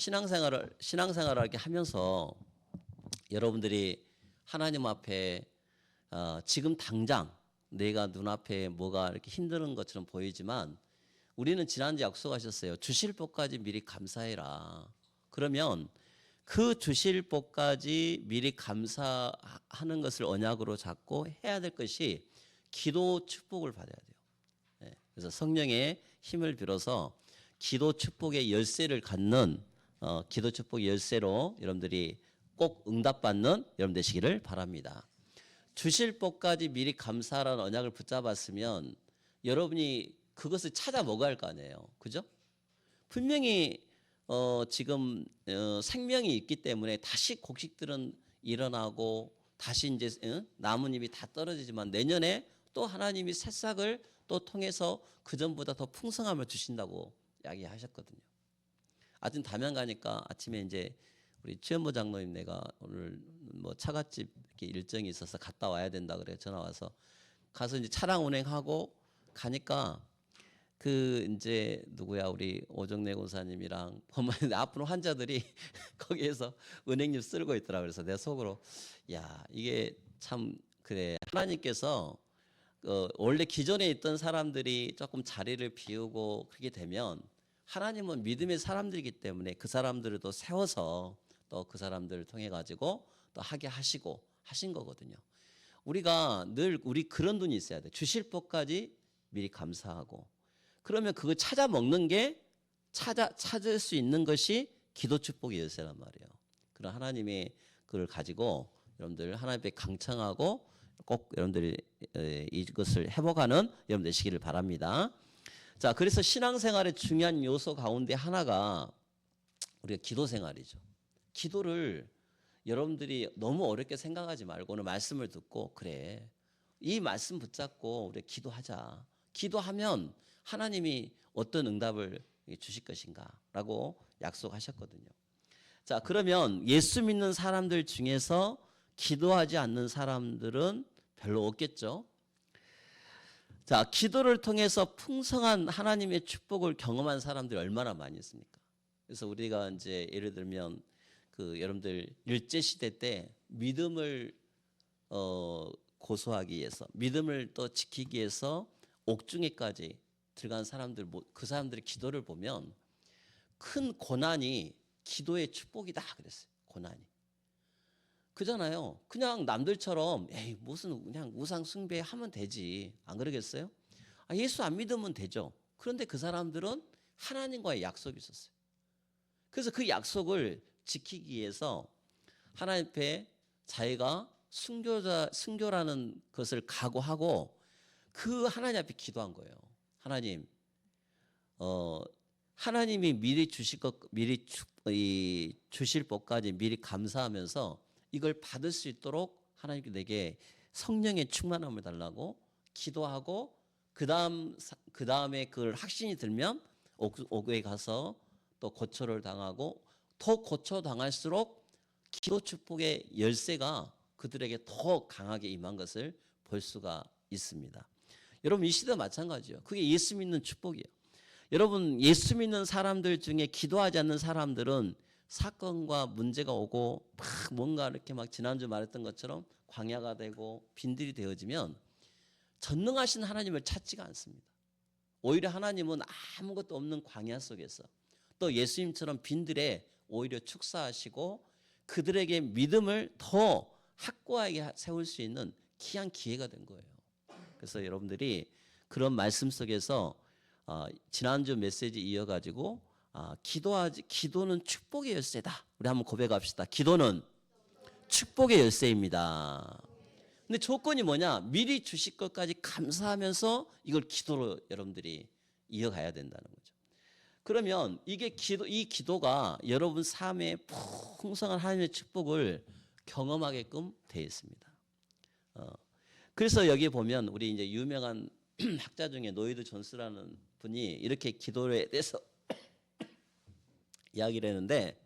신앙생활을 이렇게 하면서 여러분들이 하나님 앞에 지금 당장 내가 눈앞에 뭐가 이렇게 힘드는 것처럼 보이지만 우리는 지난주에 약속하셨어요. 주실 복까지 미리 감사해라. 그러면 그 주실 복까지 미리 감사하는 것을 언약으로 잡고 해야 될 것이 기도 축복을 받아야 돼요. 네. 그래서 성령의 힘을 빌어서 기도 축복의 열쇠를 갖는 기도 축복의 열쇠로 여러분들이 꼭 응답받는 여러분 되시기를 바랍니다. 주실 복까지 미리 감사하라는 언약을 붙잡았으면 여러분이 그것을 찾아 먹어야 할 거 아니에요. 그죠? 분명히 지금 생명이 있기 때문에 다시 곡식들은 일어나고 다시 이제 나뭇잎이 다 떨어지지만 내년에 또 하나님이 새싹을 또 통해서 그전보다 더 풍성함을 주신다고 이야기하셨거든요. 아무튼 담양 가니까 아침에 이제 우리 최연보 장로님 내가 오늘 뭐 차갓집 이렇게 일정이 있어서 갔다 와야 된다 그래 전화 와서 가서 이제 차량 운행하고 가니까 그 이제 누구야 우리 오정래 권사님이랑 아픈 환자들이 거기에서 은행잎 쓸고 있더라. 그래서 내 속으로 야 이게 참 그래 하나님께서 원래 기존에 있던 사람들이 조금 자리를 비우고 그렇게 되면 하나님은 믿음의 사람들이기 때문에 그 사람들을 또 세워서 또 그 사람들을 통해 가지고 또 하게 하시고 하신 거거든요. 우리가 늘 우리 그런 눈이 있어야 돼. 주실 복까지 미리 감사하고 그러면 그거 찾아 먹는 게 찾을 수 있는 것이 기도 축복의 열쇠란 말이에요. 그런 하나님의 그걸 가지고 여러분들 하나님 앞에 강청하고 꼭 여러분들이 이것을 회복하는 여러분 되시기를 바랍니다. 자, 그래서 신앙생활의 중요한 요소 가운데 하나가 우리가 기도 생활이죠. 기도를 여러분들이 너무 어렵게 생각하지 말고 오늘 말씀을 듣고 그래 이 말씀 붙잡고 우리 기도하자. 기도하면 하나님이 어떤 응답을 주실 것인가라고 약속하셨거든요. 자, 그러면 예수 믿는 사람들 중에서 기도하지 않는 사람들은 별로 없겠죠. 자, 기도를 통해서 풍성한 하나님의 축복을 경험한 사람들이 얼마나 많이 있습니까? 그래서 우리가 이제 예를 들면 그 여러분들 일제 시대 때 믿음을 고소하기 위해서 믿음을 또 지키기 위해서 옥중에까지 들어간 사람들 그 사람들의 기도를 보면 큰 고난이 기도의 축복이다 그랬어요. 고난이. 그잖아요. 그냥 남들처럼 에이 무슨 그냥 우상 숭배하면 되지. 안 그러겠어요? 예수 안 믿으면 되죠. 그런데 그 사람들은 하나님과의 약속이 있었어요. 그래서 그 약속을 지키기 위해서 하나님 앞에 자기가 순교라는 것을 각오하고 그 하나님 앞에 기도한 거예요. 하나님, 하나님이 미리 주실 복까지 미리 감사하면서 이걸 받을 수 있도록 하나님께 내게 성령의 충만함을 달라고 기도하고 그 다음에 그걸 확신이 들면 옥에 가서 또 고초를 당하고 더 고초 당할수록 기도 축복의 열쇠가 그들에게 더 강하게 임한 것을 볼 수가 있습니다. 여러분 이 시대 마찬가지예요. 그게 예수 믿는 축복이에요. 여러분 예수 믿는 사람들 중에 기도하지 않는 사람들은 사건과 문제가 오고 막 뭔가 이렇게 막 지난주 말했던 것처럼 광야가 되고 빈들이 되어지면 전능하신 하나님을 찾지가 않습니다. 오히려 하나님은 아무것도 없는 광야 속에서 또 예수님처럼 빈들에 오히려 축사하시고 그들에게 믿음을 더 확고하게 세울 수 있는 귀한 기회가 된 거예요. 그래서 여러분들이 그런 말씀 속에서 지난주 메시지 이어가지고 기도는 축복의 열쇠다. 우리 한번 고백합시다. 기도는 축복의 열쇠입니다. 근데 조건이 뭐냐? 미리 주실 것까지 감사하면서 이걸 기도로 여러분들이 이어가야 된다는 거죠. 그러면 이 기도가 여러분 삶에 풍성한 하나님의 축복을 경험하게끔 되어 있습니다. 그래서 여기 보면 우리 이제 유명한 학자 중에 노이드 존스라는 분이 이렇게 기도에 대해서 이야기를 했는데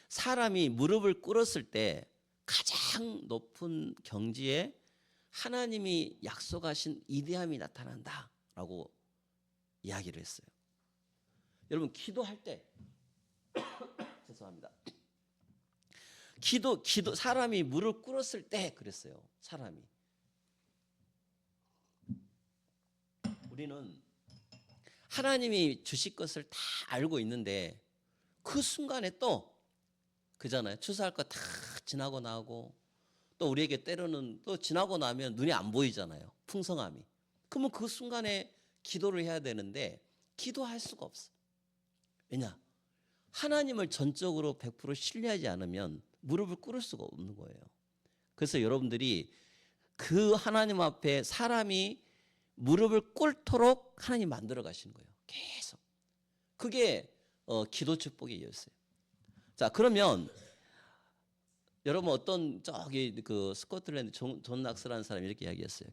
사람이 무릎을 꿇었을 때 가장 높은 경지에 하나님이 약속하신 위대함이 나타난다라고 이야기를 했어요. 여러분 기도할 때 사람이 무릎 꿇었을 때 그랬어요. 사람이. 우리는 하나님이 주실 것을 다 알고 있는데 그 순간에 또 그잖아요. 추수할 거 다 지나고 나고 또 우리에게 때로는 또 지나고 나면 눈이 안 보이잖아요. 풍성함이. 그러면 그 순간에 기도를 해야 되는데 기도할 수가 없어. 왜냐? 하나님을 전적으로 100% 신뢰하지 않으면 무릎을 꿇을 수가 없는 거예요. 그래서 여러분들이 그 하나님 앞에 사람이 무릎을 꿇도록 하나님 만들어 가시는 거예요. 계속. 그게 기도 축복이었어요. 자, 그러면 여러분 어떤 저기 그 스코틀랜드 존 낙스라는 사람이 이렇게 이야기했어요.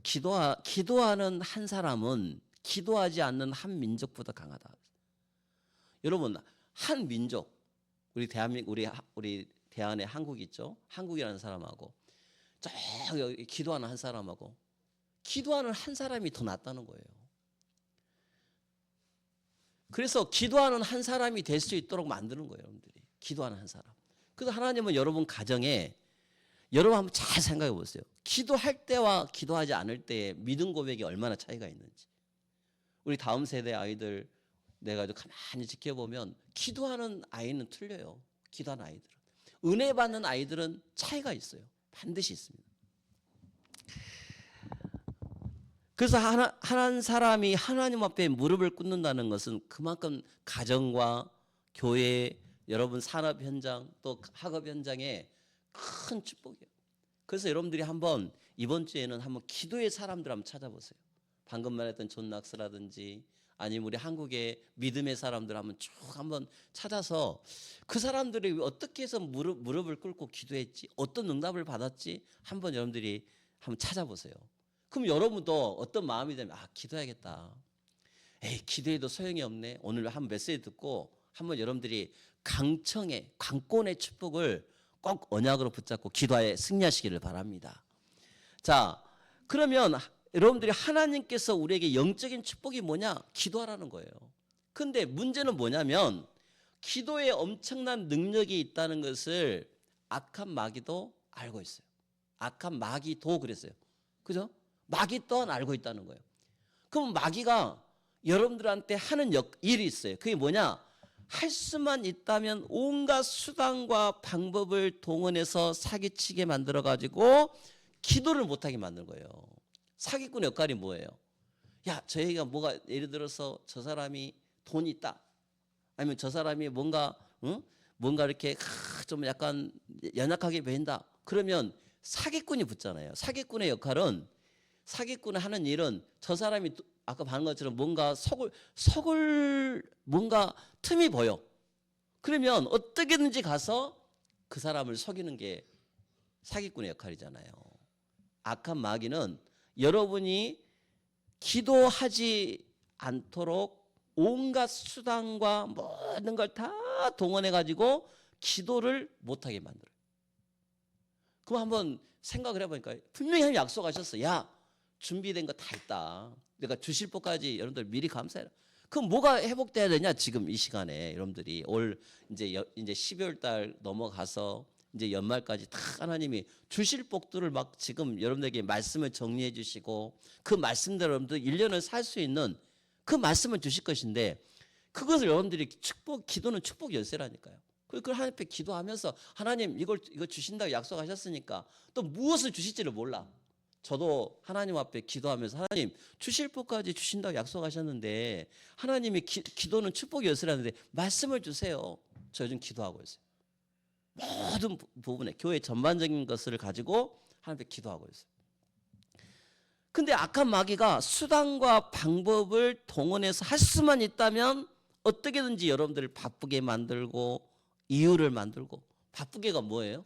기도하는 한 사람은 기도하지 않는 한 민족보다 강하다. 여러분 한 민족 우리 대한민국 우리 대안에 한국 있죠. 한국이라는 사람하고 저기 기도하는 한 사람하고 기도하는 한 사람이 더 낫다는 거예요. 그래서 기도하는 한 사람이 될 수 있도록 만드는 거예요, 여러분들이. 기도하는 한 사람. 그래서 하나님은 여러분 가정에 여러분 한번 잘 생각해 보세요. 기도할 때와 기도하지 않을 때의 믿음 고백이 얼마나 차이가 있는지. 우리 다음 세대 아이들 내가 가만히 지켜보면 기도하는 아이는 틀려요. 기도하는 아이들은. 은혜 받는 아이들은 차이가 있어요. 반드시 있습니다. 그래서 한 사람이 하나님 앞에 무릎을 꿇는다는 것은 그만큼 가정과 교회, 여러분 산업 현장 또 학업 현장에 큰 축복이에요. 그래서 여러분들이 한번 이번 주에는 한번 기도의 사람들 한번 찾아보세요. 방금 말했던 존 낙스라든지 아니면 우리 한국의 믿음의 사람들 한번 쭉 한번 찾아서 그 사람들이 어떻게 해서 무릎을 꿇고 기도했지, 어떤 응답을 받았지 한번 여러분들이 한번 찾아보세요. 그럼 여러분도 어떤 마음이 되면 기도해야겠다. 에이 기도해도 소용이 없네. 오늘 한 메시지 듣고 한번 여러분들이 강권의 축복을 꼭 언약으로 붙잡고 기도에 승리하시기를 바랍니다. 자, 그러면 여러분들이 하나님께서 우리에게 영적인 축복이 뭐냐? 기도하라는 거예요. 근데 문제는 뭐냐면 기도에 엄청난 능력이 있다는 것을 악한 마귀도 알고 있어요. 악한 마귀도 그랬어요. 그죠? 마귀 또한 알고 있다는 거예요. 그럼 마귀가 여러분들한테 하는 일이 있어요. 그게 뭐냐? 할 수만 있다면 온갖 수단과 방법을 동원해서 사기치게 만들어가지고 기도를 못하게 만든 거예요. 사기꾼의 역할이 뭐예요? 야, 저희가 뭐가 예를 들어서 저 사람이 돈이 있다. 아니면 저 사람이 뭔가 이렇게 좀 약간 연약하게 보인다. 그러면 사기꾼이 붙잖아요. 사기꾼의 하는 일은 저 사람이 아까 말한 것처럼 뭔가 뭔가 틈이 보여. 그러면 어떻게든지 가서 그 사람을 속이는 게 사기꾼의 역할이잖아요. 악한 마귀는 여러분이 기도하지 않도록 온갖 수단과 모든 걸 다 동원해가지고 기도를 못하게 만들어요. 그럼 한번 생각을 해보니까 분명히 하나님 약속하셨어. 야, 준비된 거 다 있다. 내가 주실 것까지 여러분들 미리 감사해라. 그럼 뭐가 회복돼야 되냐? 지금 이 시간에 여러분들이 이제 12월 달 넘어가서 이제 연말까지 다 하나님이 주실 복들을 막 지금 여러분들에게 말씀을 정리해 주시고 그 말씀대로 여러분들 1년을 살 수 있는 그 말씀을 주실 것인데 그것을 여러분들이 기도는 축복 열쇠라니까요. 그걸 하나님 앞에 기도하면서 하나님 이거 주신다고 약속하셨으니까 또 무엇을 주실지를 몰라. 저도 하나님 앞에 기도하면서 하나님 주실 복까지 주신다고 약속하셨는데 하나님이 기도는 축복 열쇠라는데 말씀을 주세요. 저 요즘 기도하고 있어요. 모든 부분에 교회 전반적인 것을 가지고 하나님 앞에 기도하고 있어요. 근데 악한 마귀가 수단과 방법을 동원해서 할 수만 있다면 어떻게든지 여러분들을 바쁘게 만들고 이유를 만들고 바쁘게가 뭐예요?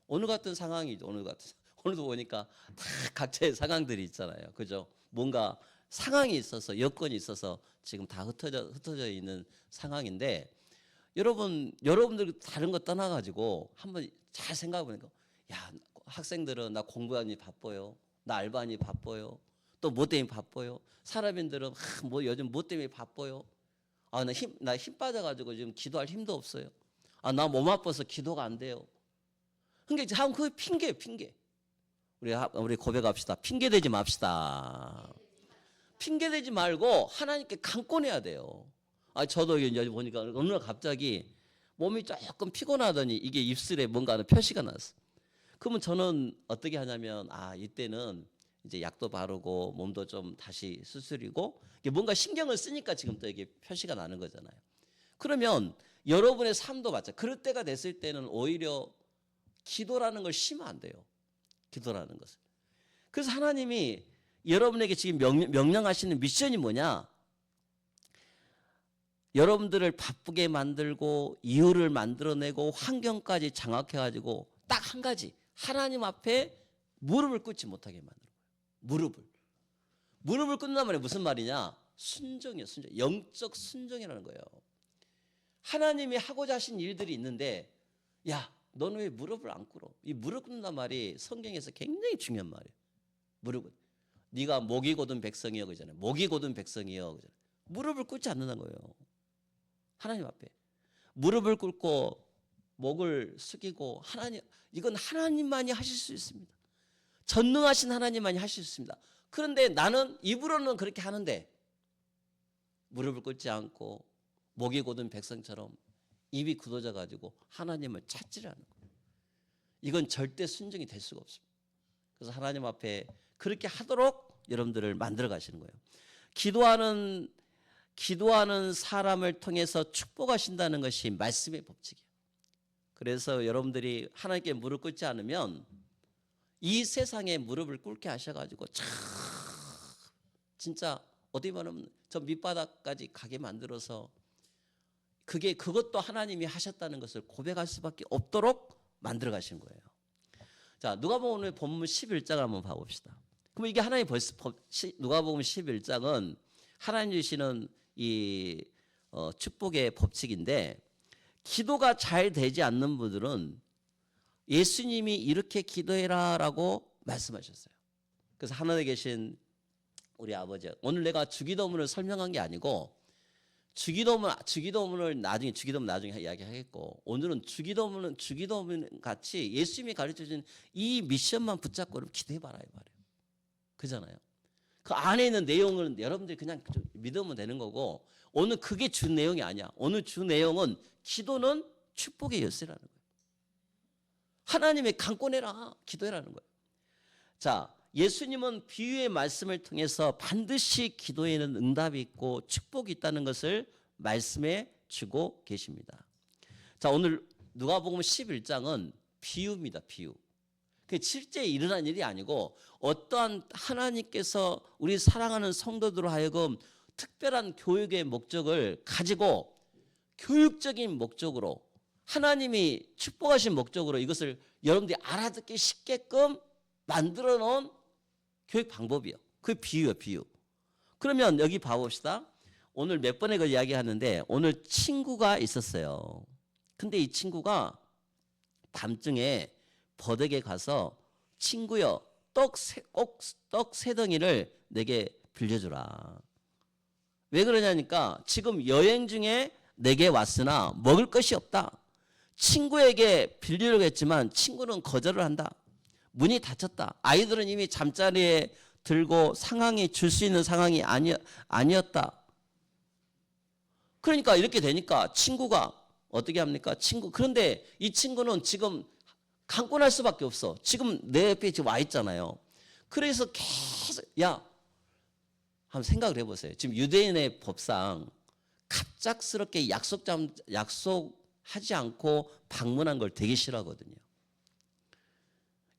오늘 같은 상황이죠. 오늘도 보니까 다 각자의 상황들이 있잖아요. 그죠? 뭔가 상황이 있어서 여건이 있어서 지금 다 흩어져 있는 상황인데 여러분들 다른 거 떠나가지고 한번 잘 생각해 보니까 야, 학생들은 나 공부하니 바빠요. 나 알바하니 바빠요. 또 뭐 때문에 바빠요. 사람인들은 뭐 요즘 뭐 때문에 바빠요. 나 힘 빠져가지고 지금 기도할 힘도 없어요. 나 몸 아파서 기도가 안 돼요. 그러니까 하면 그 핑계예요, 핑계. 우리 고백합시다. 핑계 대지 맙시다. 핑계 대지 말고 하나님께 강권해야 돼요. 저도 이제 보니까 어느 날 갑자기 몸이 조금 피곤하더니 이게 입술에 뭔가 하는 표시가 났어. 그러면 저는 어떻게 하냐면 이때는 이제 약도 바르고 몸도 좀 다시 수술이고 뭔가 신경을 쓰니까 지금 또 이게 표시가 나는 거잖아요. 그러면 여러분의 삶도 마찬가지. 그럴 때가 됐을 때는 오히려 기도라는 걸 쉬면 안 돼요. 기도라는 것을. 그래서 하나님이 여러분에게 지금 명령하시는 미션이 뭐냐? 여러분들을 바쁘게 만들고 이유를 만들어내고 환경까지 장악해가지고 딱 한 가지, 하나님 앞에 무릎을 꿇지 못하게 만드는 거예요. 무릎을 꿇는단 말이 무슨 말이냐? 순종이에요. 순종. 영적 순종이라는 거예요. 하나님이 하고자 하신 일들이 있는데 야, 너는 왜 무릎을 안 꿇어? 이 무릎 꿇는단 말이 성경에서 굉장히 중요한 말이에요. 무릎은. 네가 목이 곧은 백성이여 그러잖아요. 목이 곧은 백성이여 그러잖아요. 무릎을 꿇지 않는다는 거예요. 하나님 앞에. 무릎을 꿇고 목을 숙이고 이건 하나님만이 하실 수 있습니다. 전능하신 하나님만이 하실 수 있습니다. 그런데 나는 입으로는 그렇게 하는데 무릎을 꿇지 않고 목이 곧은 백성처럼 입이 굳어져 가지고 하나님을 찾지를 않는 거예요. 이건 절대 순종이 될 수가 없습니다. 그래서 하나님 앞에 그렇게 하도록 여러분들을 만들어 가시는 거예요. 기도하는 사람을 통해서 축복하신다는 것이 말씀의 법칙이에요. 그래서 여러분들이 하나님께 무릎 꿇지 않으면 이 세상에 무릎을 꿇게 하셔가지고 참 진짜 어디 말하면 저 밑바닥까지 가게 만들어서 그것도 하나님이 하셨다는 것을 고백할 수밖에 없도록 만들어 가신 거예요. 자, 누가복음 오늘 본문 11장을 한번 봐봅시다. 그럼 이게 하나님 누가복음 11장은 하나님 주시는 이 축복의 법칙인데 기도가 잘 되지 않는 분들은 예수님이 이렇게 기도해라라고 말씀하셨어요. 그래서 하늘에 계신 우리 아버지, 오늘 내가 주기도문을 설명한 게 아니고 주기도문을 나중에 이야기하겠고 오늘은 주기도문 같이 예수님이 가르쳐준 이 미션만 붙잡고 기도해봐라 이 말이에요. 그잖아요. 그 안에 있는 내용은 여러분들이 그냥 믿으면 되는 거고 오늘 그게 주 내용이 아니야. 오늘 주 내용은 기도는 축복의 열쇠라는 거예요. 하나님의 강권해라 기도해라는 거예요. 자, 예수님은 비유의 말씀을 통해서 반드시 기도에는 응답이 있고 축복이 있다는 것을 말씀해 주고 계십니다. 자, 오늘 누가복음 11장은 비유입니다. 비유. 실제 일어난 일이 아니고 어떠한 하나님께서 우리 사랑하는 성도들로 하여금 특별한 교육의 목적을 가지고 교육적인 목적으로 하나님이 축복하신 목적으로 이것을 여러분들이 알아듣기 쉽게끔 만들어 놓은 교육 방법이요. 그 비유예요, 비유. 그러면 여기 봐봅시다. 오늘 몇 번에 그 이야기하는데 오늘 친구가 있었어요. 근데 이 친구가 밤중에 버덕에 가서 친구여 떡 세 덩이를 내게 빌려주라. 왜 그러냐니까 지금 여행 중에 내게 왔으나 먹을 것이 없다. 친구에게 빌리려고 했지만 친구는 거절을 한다. 문이 닫혔다. 아이들은 이미 잠자리에 들고 상황이 줄 수 있는 상황이 아니었다. 그러니까 이렇게 되니까 친구가 어떻게 합니까? 그런데 이 친구는 지금 강권할 수밖에 없어. 지금 내 옆에 지금 와 있잖아요. 그래서 계속 한번 생각을 해보세요. 지금 유대인의 법상 갑작스럽게 약속하지 않고 방문한 걸 되게 싫어하거든요.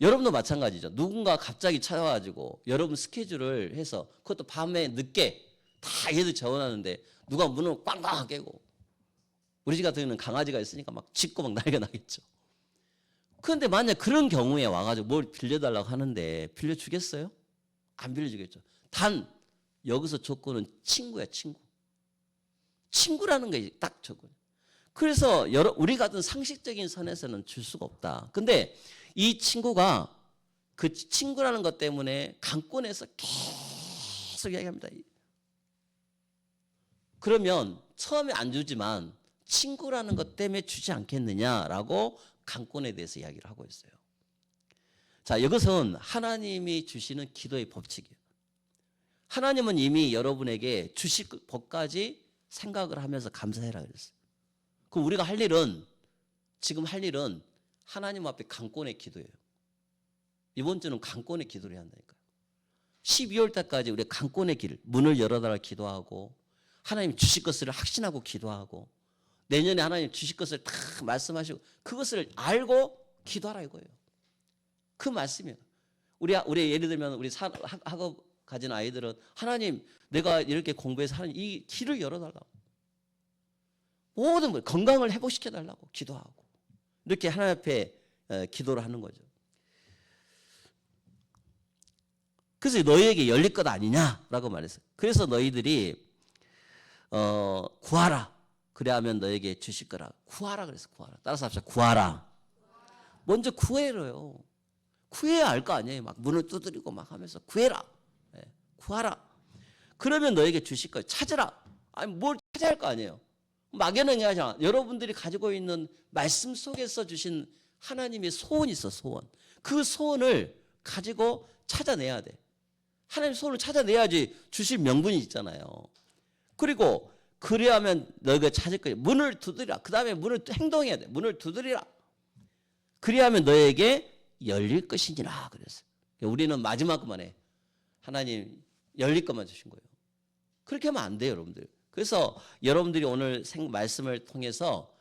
여러분도 마찬가지죠. 누군가 갑자기 찾아와가지고 여러분 스케줄을 해서 그것도 밤에 늦게 다 얘들 재워놨는데 누가 문을 꽝꽝 깨고 우리 집 같은 경우는 강아지가 있으니까 막 짖고 막 난리가 나겠죠. 그런데 만약 그런 경우에 와가지고 뭘 빌려달라고 하는데 빌려주겠어요? 안 빌려주겠죠. 단 여기서 조건은 친구야, 친구. 친구라는 게 딱 조건. 그래서 우리 같은 상식적인 선에서는 줄 수가 없다. 근데 이 친구가 그 친구라는 것 때문에 강권해서 계속 이야기합니다. 그러면 처음에 안 주지만 친구라는 것 때문에 주지 않겠느냐라고 강권에 대해서 이야기를 하고 있어요. 자, 이것은 하나님이 주시는 기도의 법칙이에요. 하나님은 이미 여러분에게 주실 법까지 생각을 하면서 감사해라 그랬어요. 그럼 우리가 할 일은, 지금 할 일은 하나님 앞에 강권의 기도예요. 이번 주는 강권의 기도를 해야 한다니까요. 12월 달까지 우리 강권의 길, 문을 열어달라 기도하고, 하나님 주실 것을 확신하고 기도하고, 내년에 하나님 주실 것을 다 말씀하시고, 그것을 알고 기도하라 이거예요. 그 말씀이에요. 우리 예를 들면 우리 학업 가진 아이들은, 하나님 내가 이렇게 공부해서 하나님 이 길을 열어달라고, 모든 걸 건강을 회복시켜달라고 기도하고, 이렇게 하나님 앞에 기도를 하는 거죠. 그래서 너희에게 열릴 것 아니냐라고 말했어요. 그래서 너희들이 구하라. 그래야 하면 너에게 주실 거라. 구하라 그랬어. 구하라. 따라서 합시다. 구하라. 먼저 구해라요. 구해야 알 거 아니에요. 막 문을 두드리고 막 하면서 구해라. 네. 구하라. 그러면 너에게 주실 거예요. 찾으라. 아니 뭘 찾아야 할 거 아니에요. 막연하게 하잖아. 여러분들이 가지고 있는 말씀 속에서 주신 하나님의 소원이 있어. 소원. 그 소원을 가지고 찾아내야 돼. 하나님의 소원을 찾아내야지 주실 명분이 있잖아요. 그리고 그래야 하면 너희가 찾을 거예요. 문을 두드리라. 그 다음에 문을 행동해야 돼. 문을 두드리라. 그래야 하면 너에게 열릴 것이니라 그랬어요. 우리는 마지막 것만 해. 하나님 열릴 것만 주신 거예요. 그렇게 하면 안 돼요, 여러분들. 그래서 여러분들이 오늘 말씀을 통해서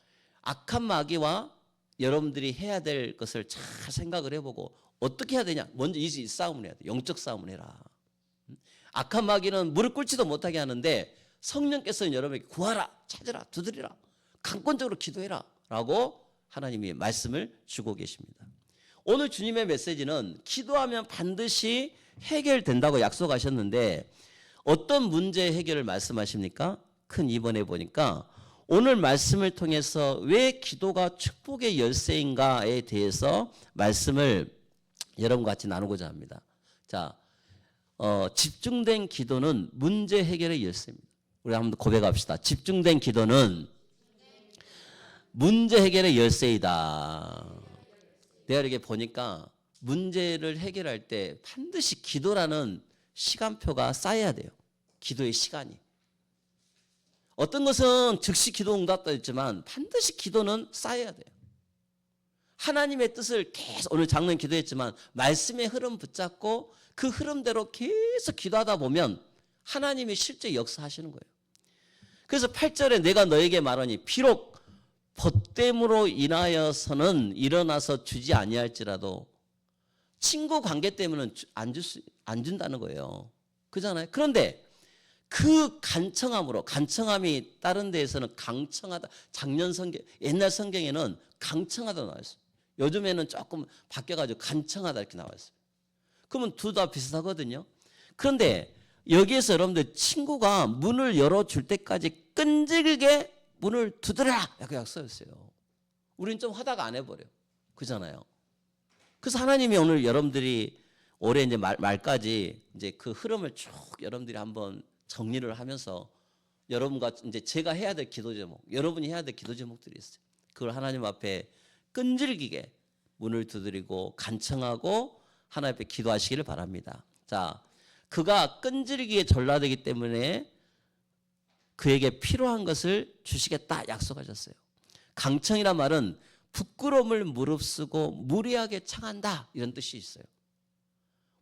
악한 마귀와 여러분들이 해야 될 것을 잘 생각을 해보고 어떻게 해야 되냐. 먼저 이 싸움을 해야 돼. 영적 싸움을 해라. 악한 마귀는 무릎 꿇지도 못하게 하는데, 성령께서는 여러분에게 구하라, 찾으라, 두드리라, 강권적으로 기도해라 라고 하나님이 말씀을 주고 계십니다. 오늘 주님의 메시지는 기도하면 반드시 해결된다고 약속하셨는데, 어떤 문제 해결을 말씀하십니까? 큰 2번에 보니까 오늘 말씀을 통해서 왜 기도가 축복의 열쇠인가에 대해서 말씀을 여러분과 같이 나누고자 합니다. 자, 집중된 기도는 문제 해결의 열쇠입니다. 우리 한번 고백합시다. 집중된 기도는 문제 해결의 열쇠이다. 내가 이렇게 보니까 문제를 해결할 때 반드시 기도라는 시간표가 쌓여야 돼요. 기도의 시간이. 어떤 것은 즉시 기도 응답도 있지만 반드시 기도는 쌓여야 돼요. 하나님의 뜻을 계속, 오늘 장로님 기도했지만 말씀의 흐름 붙잡고 그 흐름대로 계속 기도하다 보면 하나님이 실제 역사하시는 거예요. 그래서 8절에 내가 너에게 말하니 비록 벗됨으로 인하여서는 일어나서 주지 아니할지라도, 친구 관계 때문은 안 준다는 거예요. 그잖아요. 그런데 그 간청함이 다른 데에서는 강청하다. 옛날 성경에는 강청하다 나와 있어요. 요즘에는 조금 바뀌어가지고 간청하다 이렇게 나와 있어요. 그러면 둘 다 비슷하거든요. 그런데 여기에서 여러분들 친구가 문을 열어줄 때까지 끈질기게 문을 두드려라 이렇게 약속했어요. 우리는 좀 하다가 안 해버려. 그잖아요. 그래서 하나님이 오늘 여러분들이 올해 이제 말까지 이제 그 흐름을 쭉 여러분들이 한번 정리를 하면서 여러분과 이제 제가 해야 될 기도 제목, 여러분이 해야 될 기도 제목들이 있어요. 그걸 하나님 앞에 끈질기게 문을 두드리고 간청하고 하나님 앞에 기도하시기를 바랍니다. 자, 그가 끈질기게 전라되기 때문에 그에게 필요한 것을 주시겠다 약속하셨어요. 강청이란 말은 부끄러움을 무릅쓰고 무리하게 청한다 이런 뜻이 있어요.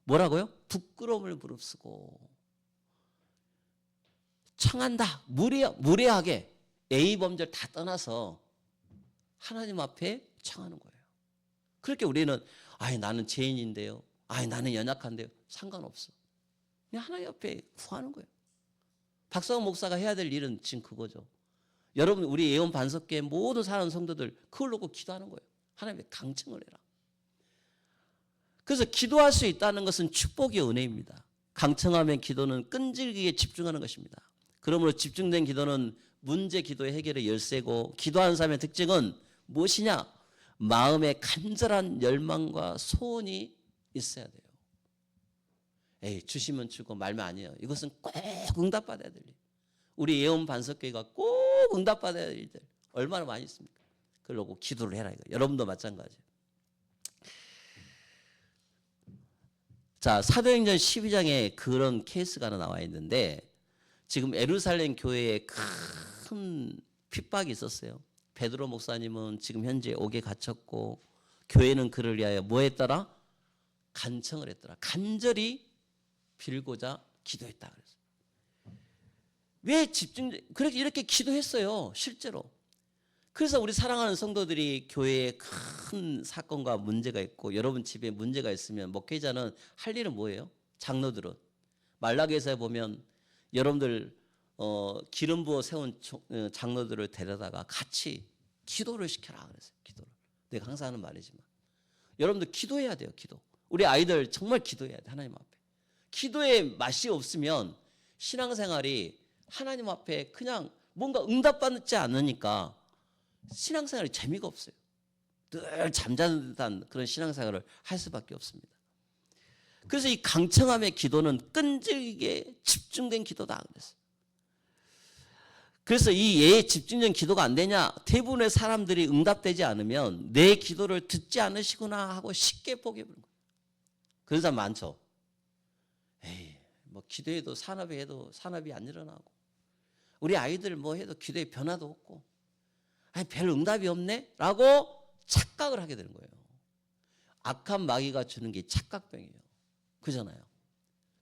뭐라고요? 부끄러움을 무릅쓰고 청한다. 무례하게 A범절 다 떠나서 하나님 앞에 청하는 거예요. 그렇게 우리는 나는 죄인인데요. 나는 연약한데요. 상관없어. 그냥 하나님 앞에 구하는 거예요. 박성원 목사가 해야 될 일은 지금 그거죠. 여러분 우리 예언 반석교회 모든 사랑하는 성도들 그걸 놓고 기도하는 거예요. 하나님의 강청을 해라. 그래서 기도할 수 있다는 것은 축복의 은혜입니다. 강청하면 기도는 끈질기게 집중하는 것입니다. 그러므로 집중된 기도는 문제 기도의 해결의 열쇠고, 기도하는 사람의 특징은 무엇이냐? 마음에 간절한 열망과 소원이 있어야 돼요. 주시면 주고 말면 아니에요. 이것은 꼭 응답받아야 될 일. 우리 예언 반석교회가 꼭 응답받아야 될 일들 얼마나 많이 있습니까? 그러고 기도를 해라 이거. 여러분도 마찬가지. 자, 사도행전 12장에 그런 케이스가 하나 나와 있는데 지금 예루살렘 교회에 큰 핍박이 있었어요. 베드로 목사님은 지금 현재 옥에 갇혔고 교회는 그를 위하여 뭐 했더라? 간청을 했더라. 간절히 빌고자 기도했다 그랬어요. 왜 그렇게 이렇게 기도했어요. 실제로. 그래서 우리 사랑하는 성도들이 교회에 큰 사건과 문제가 있고 여러분 집에 문제가 있으면 목회자는 할 일은 뭐예요? 장로들은 말라기에서 보면 여러분들 기름 부어 세운 장로들을 데려다가 같이 기도를 시켜라 그랬어요. 기도를. 내가 항상 하는 말이지만 여러분들 기도해야 돼요. 기도. 우리 아이들 정말 기도해야 돼. 하나님 앞에. 기도에 맛이 없으면 신앙생활이 하나님 앞에 그냥 뭔가 응답받지 않으니까 신앙생활이 재미가 없어요. 늘 잠자는 듯한 그런 신앙생활을 할 수밖에 없습니다. 그래서 이 강청함의 기도는 끈질기게 집중된 기도다 그랬어요. 그래서 이 예에 집중된 기도가 안 되냐? 대부분의 사람들이 응답되지 않으면 내 기도를 듣지 않으시구나 하고 쉽게 포기해버린 거예요. 그런 사람 많죠. 에이, 뭐 기도해도 산업이 안 일어나고 우리 아이들 뭐 해도 기도에 변화도 없고 아니 별 응답이 없네? 라고 착각을 하게 되는 거예요. 악한 마귀가 주는 게 착각병이에요. 그잖아요.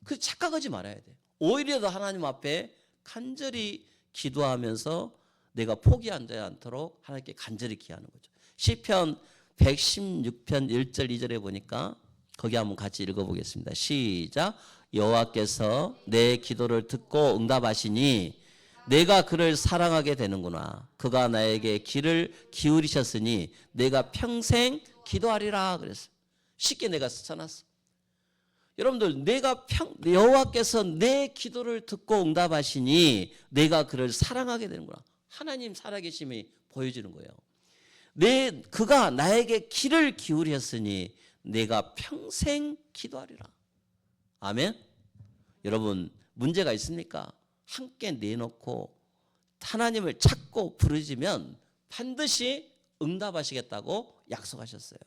그 착각하지 말아야 돼요. 오히려 더 하나님 앞에 간절히 기도하면서 내가 포기하지 않도록 하나님께 간절히 기하는 거죠. 시편 116편 1절 2절에 보니까 거기 한번 같이 읽어보겠습니다. 시작. 여호와께서 내 기도를 듣고 응답하시니 내가 그를 사랑하게 되는구나. 그가 나에게 귀를 기울이셨으니 내가 평생 기도하리라 그랬어요. 쉽게 내가 써놨어. 여러분들 여호와께서 내 기도를 듣고 응답하시니 내가 그를 사랑하게 되는구나. 하나님 살아계심이 보여지는 거예요. 그가 나에게 귀를 기울이셨으니 내가 평생 기도하리라. 아멘. 여러분 문제가 있습니까? 함께 내놓고 하나님을 찾고 부르짖으면 반드시 응답하시겠다고 약속하셨어요.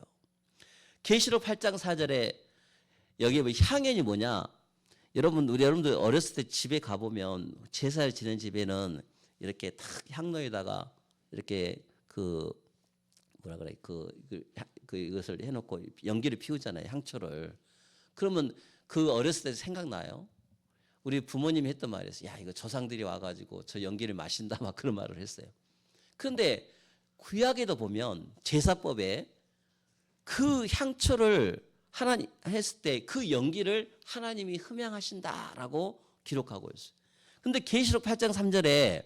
계시록 8장 4절에 여기에 뭐 향연이 뭐냐? 여러분들 어렸을 때 집에 가보면 제사를 지낸 집에는 이렇게 탁 향로에다가 이렇게 이것을 해놓고 연기를 피우잖아요. 향초를. 그러면 그 어렸을 때 생각나요? 우리 부모님이 했던 말이었어요. 야, 이거 조상들이 와가지고 저 연기를 마신다 막 그런 말을 했어요. 그런데 구약에도 보면 제사법에 그 향초를 하나님 했을 때 그 연기를 하나님이 흠양하신다라고 기록하고 있어요. 근데 계시록 8장 3절에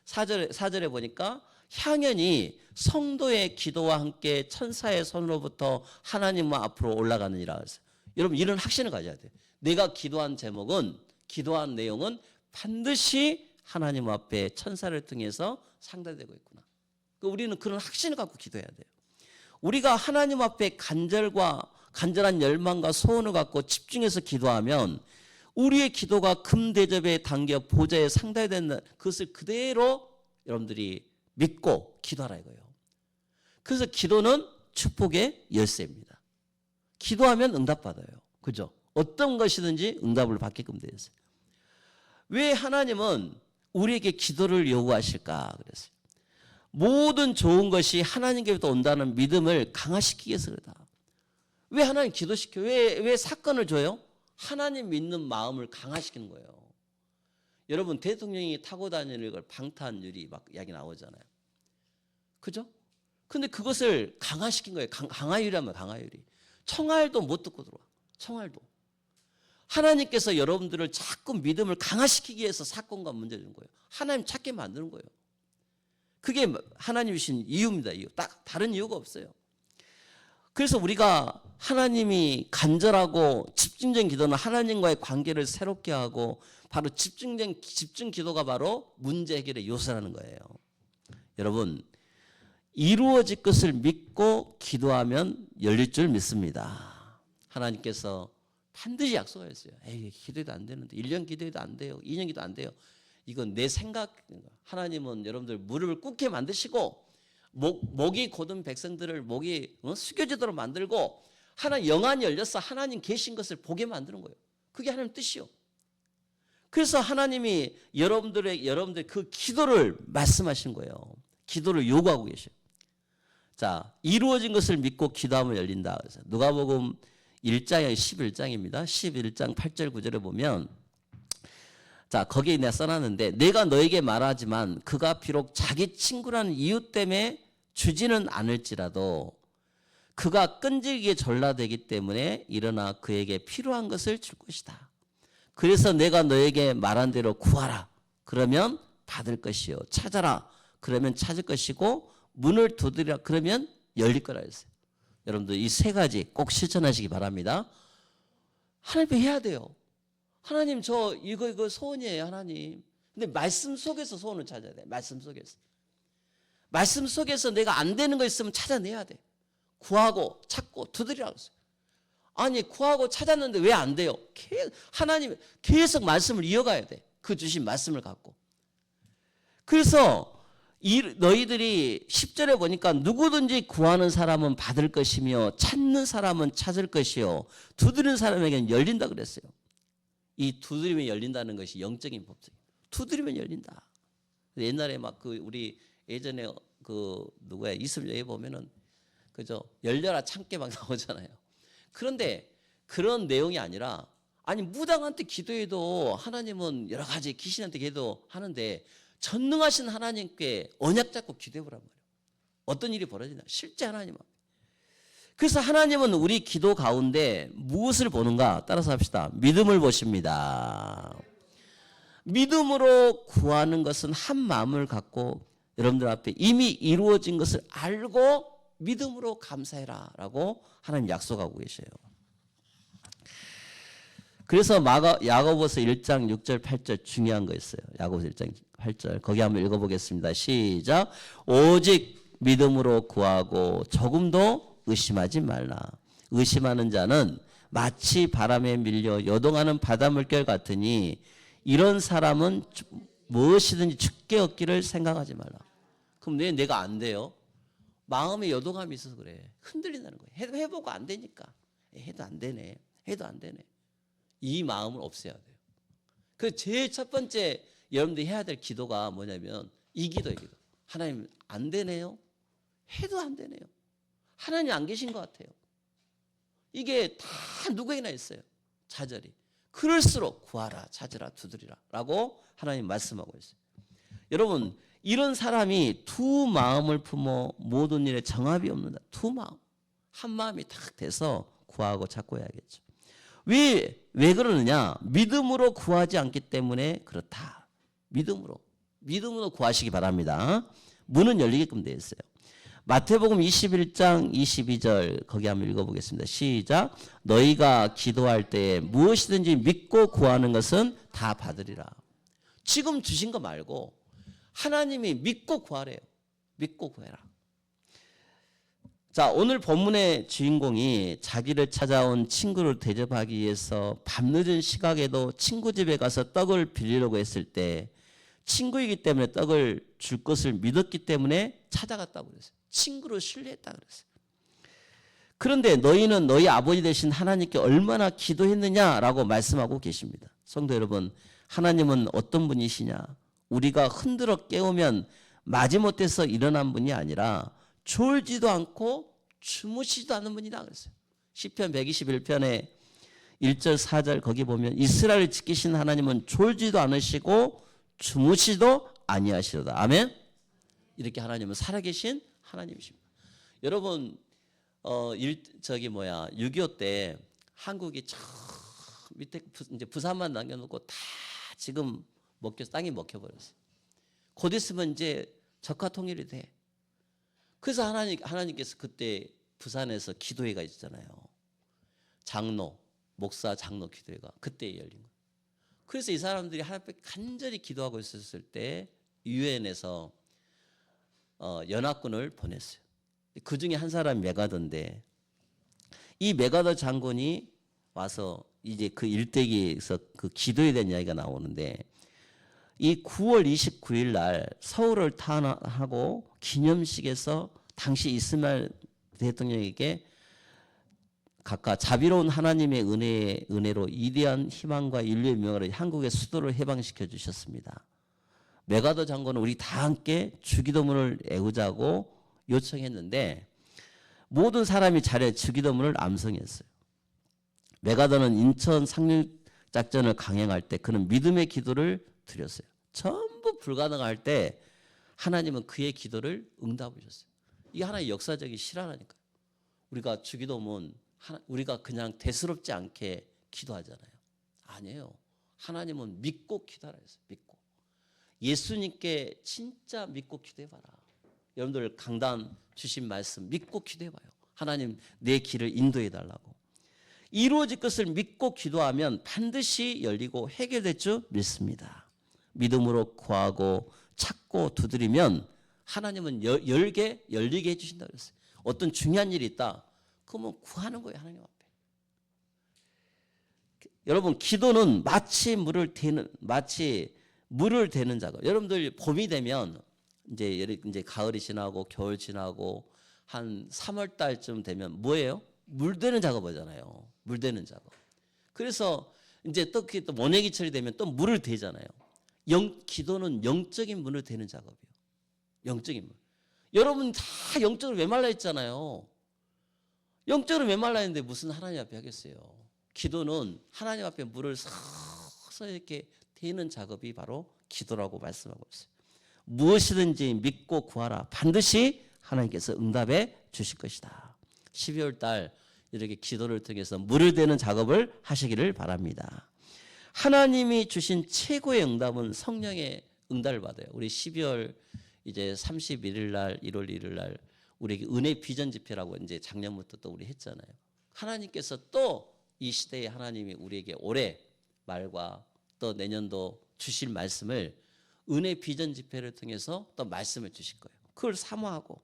4절에 보니까 향연이 성도의 기도와 함께 천사의 손으로부터 하나님 앞으로 올라가느니라 그랬어요. 여러분 이런 확신을 가져야 돼요. 내가 기도한 내용은 반드시 하나님 앞에 천사를 통해서 상달되고 있구나. 우리는 그런 확신을 갖고 기도해야 돼요. 우리가 하나님 앞에 간절한 열망과 소원을 갖고 집중해서 기도하면 우리의 기도가 금대접에 담겨 보좌에 상달된다. 그것을 그대로 여러분들이 믿고 기도하라 이거예요. 그래서 기도는 축복의 열쇠입니다. 기도하면 응답받아요. 그죠? 어떤 것이든지 응답을 받게끔 되어 있어요. 왜 하나님은 우리에게 기도를 요구하실까 그랬어요. 모든 좋은 것이 하나님께부터 온다는 믿음을 강화시키기 위해서 그러다. 왜 하나님 기도시켜? 왜 사건을 줘요? 하나님 믿는 마음을 강화시키는 거예요. 여러분 대통령이 타고 다니는 걸 방탄유리 막 이야기 나오잖아요. 그죠? 근데 그것을 강화시킨 거예요. 강화유리하면 강화유리. 청알도 못 듣고 들어와. 청알도. 하나님께서 여러분들을 자꾸 믿음을 강화시키기 위해서 사건과 문제를 주는 거예요. 하나님 찾게 만드는 거예요. 그게 하나님이 주신 이유입니다. 이유. 딱 다른 이유가 없어요. 그래서 우리가 하나님이 간절하고 집중된 기도는 하나님과의 관계를 새롭게 하고 바로 집중 기도가 바로 문제 해결의 요소라는 거예요. 여러분 이루어질 것을 믿고 기도하면 열릴 줄 믿습니다. 하나님께서 반드시 약속하셨어요. 에이, 기도해도 안 되는데 1년 기도해도 안 돼요. 2년 기도 안 돼요. 이건 내 생각. 하나님은 여러분들 무릎을 꿇게 만드시고 목이 곧은 백성들을 목이 숙여지도록 만들고 하나님 영안이 열려서 하나님 계신 것을 보게 만드는 거예요. 그게 하나님 뜻이요. 그래서 하나님이 여러분들 그 기도를 말씀하신 거예요. 기도를 요구하고 계셔요. 자, 이루어진 것을 믿고 기도하면 열린다. 그래서 누가복음 1장이 11장입니다. 11장 8절 9절에 보면 자, 거기에 내가 써놨는데 내가 너에게 말하지만 그가 비록 자기 친구라는 이유 때문에 주지는 않을지라도 그가 끈질기게 전라되기 때문에 일어나 그에게 필요한 것을 줄 것이다. 그래서 내가 너에게 말한 대로 구하라. 그러면 받을 것이요. 찾아라. 그러면 찾을 것이고 문을 두드리라. 그러면 열릴 거라 했어요. 여러분들 이 세 가지 꼭 실천하시기 바랍니다. 하나님 해야 돼요. 하나님 저 이거 소원이에요. 하나님. 근데 말씀 속에서 소원을 찾아야 돼. 말씀 속에서. 말씀 속에서 내가 안 되는 거 있으면 찾아내야 돼. 구하고 찾고 두드리라고 했어요. 아니 구하고 찾았는데 왜 안 돼요? 하나님 계속 말씀을 이어가야 돼. 그 주신 말씀을 갖고. 그래서 너희들이 10절에 보니까 누구든지 구하는 사람은 받을 것이며 찾는 사람은 찾을 것이요 두드리는 사람에게는 열린다 그랬어요. 이 두드리면 열린다는 것이 영적인 법칙. 두드리면 열린다. 옛날에 막 우리 예전에 누구야 이슬례에 보면은 그죠 열려라 참깨 막 나오잖아요. 그런데 그런 내용이 아니라 아니 무당한테 기도해도 하나님은 여러 가지 귀신한테 기도하는데 전능하신 하나님께 언약 잡고 기도해보란 말이에요. 어떤 일이 벌어지나 실제 하나님 앞에. 그래서 하나님은 우리 기도 가운데 무엇을 보는가 따라서 합시다. 믿음을 보십니다. 믿음으로 구하는 것은 한 마음을 갖고 여러분들 앞에 이미 이루어진 것을 알고 믿음으로 감사해라 라고 하나님 약속하고 계셔요. 그래서 야고보서 1장 6절 8절 중요한 거 있어요. 야고보서 1장 8절 거기 한번 읽어보겠습니다. 시작. 오직 믿음으로 구하고 조금도 의심하지 말라. 의심하는 자는 마치 바람에 밀려 요동하는 바닷물결 같으니 이런 사람은 무엇이든지 죽게 얻기를 생각하지 말라. 그럼 왜 내가 안 돼요? 마음에 요동함이 있어서 그래. 흔들린다는 거예요. 해보고 안 되니까. 해도 안 되네. 해도 안 되네. 이 마음을 없애야 돼요. 그 제일 첫 번째 여러분들이 해야 될 기도가 뭐냐면 이 기도예요. 하나님 안 되네요. 해도 안 되네요. 하나님 안 계신 것 같아요. 이게 다 누구에게나 있어요. 좌절이. 그럴수록 구하라, 찾으라, 두드리라 라고 하나님 말씀하고 있어요. 여러분 이런 사람이 두 마음을 품어 모든 일에 정합이 없는다. 두 마음. 한 마음이 딱 돼서 구하고 찾고 해야겠죠. 왜 그러느냐? 믿음으로 구하지 않기 때문에 그렇다. 믿음으로 구하시기 바랍니다. 문은 열리게끔 되어 있어요. 마태복음 21장 22절 거기 한번 읽어보겠습니다. 시작. 너희가 기도할 때에 무엇이든지 믿고 구하는 것은 다 받으리라. 지금 주신 거 말고 하나님이 믿고 구하래요. 믿고 구해라. 자, 오늘 본문의 주인공이 자기를 찾아온 친구를 대접하기 위해서 밤늦은 시각에도 친구 집에 가서 떡을 빌리려고 했을 때 친구이기 때문에 떡을 줄 것을 믿었기 때문에 찾아갔다고 그랬어요. 친구를 신뢰했다고 그랬어요. 그런데 너희는 너희 아버지 되신 하나님께 얼마나 기도했느냐라고 말씀하고 계십니다. 성도 여러분, 하나님은 어떤 분이시냐? 우리가 흔들어 깨우면 마지못해서 일어난 분이 아니라 졸지도 않고 주무시지도 않는 분이다 그랬어요. 시편 121편에 1절 4절 거기 보면 이스라엘을 지키신 하나님은 졸지도 않으시고 주무시도 아니하시로다. 아멘. 이렇게 하나님은 살아계신 하나님이십니다. 여러분 6.25 때 한국이 저 밑에 이제 부산만 남겨놓고 다 지금 땅이 먹혀버렸어요. 곧 있으면 이제 적화 통일이 돼. 그래서 하나님께서 그때 부산에서 기도회가 있잖아요. 목사 장로 기도회가 그때 열린 거예요. 그래서 이 사람들이 하나님 앞에 간절히 기도하고 있었을 때 유엔에서 연합군을 보냈어요. 그 중에 한 사람이 메가더인데 이 메가더 장군이 와서 이제 그 일대기에서 그 기도에 대한 이야기가 나오는데 이 9월 29일 날 서울을 탄하고 기념식에서 당시 이스마엘 대통령에게 각각 자비로운 하나님의 은혜로 위대한 희망과 인류의 명예로 한국의 수도를 해방시켜 주셨습니다. 메가더 장군은 우리 다 함께 주기도문을 외우자고 요청했는데 모든 사람이 잘해 주기도문을 암송했어요. 메가더는 인천 상륙작전을 강행할 때 그는 믿음의 기도를 드렸어요. 전부 불가능할 때 하나님은 그의 기도를 응답해 주셨어요. 이게 하나의 역사적인 실화라니까요. 우리가 주기도문 우리가 그냥 대수롭지 않게 기도하잖아요. 아니에요. 하나님은 믿고 기도하라 했어요. 믿고. 예수님께 진짜 믿고 기도해봐라. 여러분들 강단 주신 말씀 믿고 기도해봐요. 하나님 내 길을 인도해달라고. 이루어질 것을 믿고 기도하면 반드시 열리고 해결될 줄 믿습니다. 믿음으로 구하고 찾고 두드리면 하나님은 열리게 해주신다고 그랬어요. 어떤 중요한 일이 있다. 그러면 구하는 거예요. 하나님 앞에. 여러분 기도는 마치 물을 대는 작업. 여러분들 봄이 되면 이제 가을이 지나고 겨울 지나고 한 3월 달쯤 되면 뭐예요? 물 대는 작업하잖아요. 물 대는 작업. 그래서 이제 또 모내기철이 되면 또 물을 대잖아요. 기도는 영적인 문을 대는 작업이에요. 영적인 문. 여러분 다 영적으로 메말라 있잖아요. 영적으로 메말라 있는데 무슨 하나님 앞에 하겠어요. 기도는 하나님 앞에 물을 서서 이렇게 대는 작업이 바로 기도라고 말씀하고 있어요. 무엇이든지 믿고 구하라. 반드시 하나님께서 응답해 주실 것이다. 12월 달 이렇게 기도를 통해서 물을 대는 작업을 하시기를 바랍니다. 하나님이 주신 최고의 응답은 성령의 응답을 받아요. 우리 12월 이제 31일 날 1월 1일 날 우리에게 은혜 비전 집회라고 이제 작년부터 또 우리 했잖아요. 하나님께서 또 이 시대에 하나님이 우리에게 올해 말과 또 내년도 주실 말씀을 은혜 비전 집회를 통해서 또 말씀을 주실 거예요. 그걸 사모하고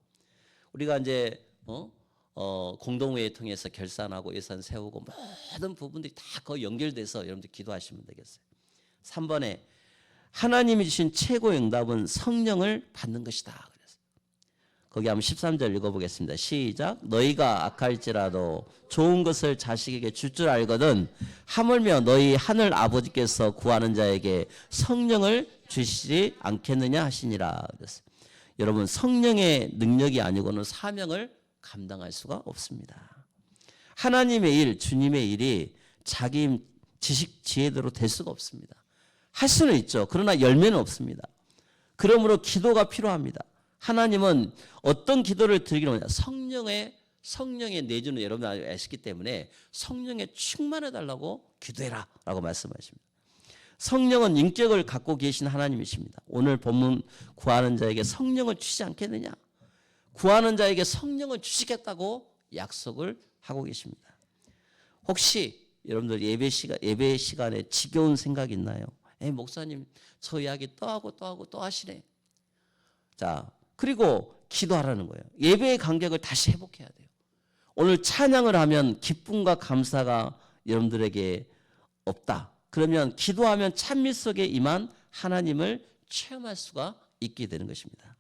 우리가 이제 공동회의 통해서 결산하고 예산 세우고 모든 부분들이 다 거의 연결돼서 여러분들 기도하시면 되겠어요. 3번에 하나님이 주신 최고의 응답은 성령을 받는 것이다. 거기 한번 13절 읽어보겠습니다. 시작. 너희가 악할지라도 좋은 것을 자식에게 줄 줄 알거든 하물며 너희 하늘 아버지께서 구하는 자에게 성령을 주시지 않겠느냐 하시니라. 그랬어요. 여러분 성령의 능력이 아니고는 사명을 감당할 수가 없습니다. 하나님의 일, 주님의 일이 자기 지식 지혜대로 될 수가 없습니다. 할 수는 있죠. 그러나 열매는 없습니다. 그러므로 기도가 필요합니다. 하나님은 어떤 기도를 드리기로 하냐. 성령의 내주는 여러분 아시기 때문에 성령에 충만해달라고 기도해라 라고 말씀하십니다. 성령은 인격을 갖고 계신 하나님이십니다. 오늘 본문 구하는 자에게 성령을 주시지 않겠느냐. 구하는 자에게 성령을 주시겠다고 약속을 하고 계십니다. 혹시 여러분들 예배 시간에 지겨운 생각 있나요? 목사님 저 이야기 또 하고 또 하시네. 자, 그리고 기도하라는 거예요. 예배의 간격을 다시 회복해야 돼요. 오늘 찬양을 하면 기쁨과 감사가 여러분들에게 없다. 그러면 기도하면 찬미 속에 임한 하나님을 체험할 수가 있게 되는 것입니다.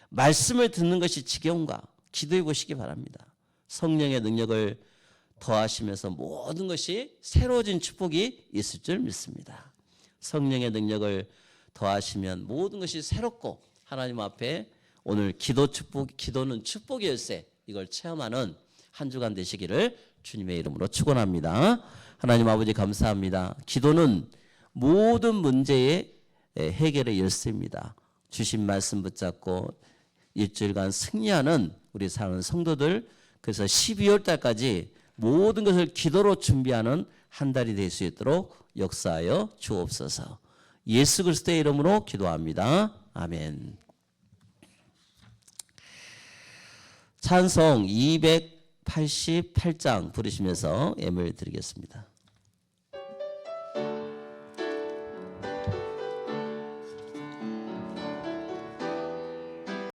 말씀을 듣는 것이 지겨운가? 기도해 보시기 바랍니다. 성령의 능력을 더하시면서 모든 것이 새로워진 축복이 있을 줄 믿습니다. 성령의 능력을 더하시면 모든 것이 새롭고 하나님 앞에 오늘 기도는 축복의 열쇠 이걸 체험하는 한 주간 되시기를 주님의 이름으로 축원합니다. 하나님 아버지 감사합니다. 기도는 모든 문제의 해결의 열쇠입니다. 주신 말씀 붙잡고 일주일간 승리하는 우리 사랑하는 성도들, 그래서 12월 달까지 모든 것을 기도로 준비하는 한 달이 될 수 있도록 역사하여 주옵소서. 예수 그리스도의 이름으로 기도합니다. 아멘. 찬송 288장 부르시면서 예물 드리겠습니다.